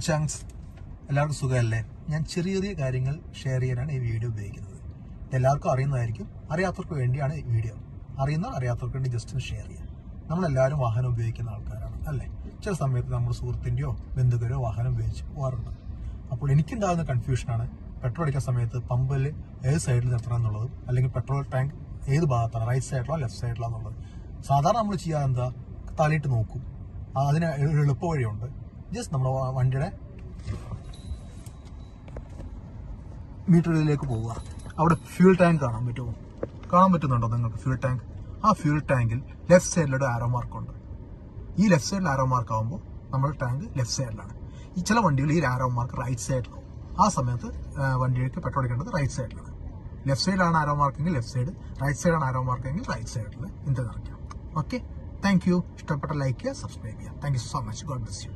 ചങ്സ്, എല്ലാവർക്കും സുഖമല്ലേ? ഞാൻ ചെറിയ ചെറിയ കാര്യങ്ങൾ ഷെയർ ചെയ്യാനാണ് ഈ വീഡിയോ ഉപയോഗിക്കുന്നത്. എല്ലാവർക്കും അറിയുന്നതായിരിക്കും, അറിയാത്തവർക്ക് വേണ്ടിയാണ് ഈ വീഡിയോ. അറിയാത്തവർക്ക് വേണ്ടി ജസ്റ്റ് ഒന്ന് ഷെയർ ചെയ്യാം. നമ്മളെല്ലാവരും വാഹനം ഉപയോഗിക്കുന്ന ആൾക്കാരാണ് അല്ലേ? ചില സമയത്ത് നമ്മുടെ സുഹൃത്തിൻ്റെയോ ബന്ധുക്കളോ വാഹനം ഉപയോഗിച്ച് പോകാറുണ്ട്. അപ്പോൾ എനിക്കുണ്ടാകുന്ന കൺഫ്യൂഷനാണ് പെട്രോൾ അടിക്കുന്ന സമയത്ത് പമ്പിൽ ഏത് സൈഡിൽ നിർത്തണം എന്നുള്ളതും, അല്ലെങ്കിൽ പെട്രോൾ ടാങ്ക് ഏത് ഭാഗത്താണ്, റൈറ്റ് സൈഡിലോ ലെഫ്റ്റ് സൈഡിലോ എന്നുള്ളത്. സാധാരണ നമ്മൾ ചെയ്യാൻ എന്താ, തലയിട്ട് നോക്കും. അതിന് ഒരു എളുപ്പ വഴിയുണ്ട്. ജസ്റ്റ് നമ്മുടെ വണ്ടിയുടെ മീറ്ററിലേക്ക് പോവുക. അവിടെ ഫ്യൂൽ ടാങ്ക് കാണാൻ പറ്റുന്നുണ്ടോ നിങ്ങൾക്ക്? Fuel tank. ആ ഫ്യൂൽ ടാങ്കിൽ ലെഫ്റ്റ് സൈഡിലൊരു ആരോ മാർക്കുണ്ട്. ഈ ലെഫ്റ്റ് സൈഡിൽ ആരോ മാർക്ക് ആകുമ്പോൾ നമ്മുടെ ടാങ്ക് ലെഫ്റ്റ് സൈഡിലാണ്. ഈ ചില വണ്ടികൾ ഈ ആരോ മാർക്ക് റൈറ്റ് സൈഡിലാവും. ആ സമയത്ത് വണ്ടിക്ക് പെട്രോൾ അടിക്കേണ്ടത് റൈറ്റ് സൈഡിലാണ്. ലെഫ്റ്റ് സൈഡിലാണ് ആരോ മാർക്കെങ്കിൽ ലെഫ്റ്റ് സൈഡ്, റൈറ്റ് സൈഡാണ് ആരോ മാർക്കെങ്കിൽ റൈറ്റ് സൈഡിൽ എന്ത് നിറയ്ക്കാം. Okay, thank you. ഇഷ്ടപ്പെട്ട ലൈക്ക് ചെയ്യുക, സബ്സ്ക്രൈബ് ചെയ്യുക. Thank you so much. God bless U.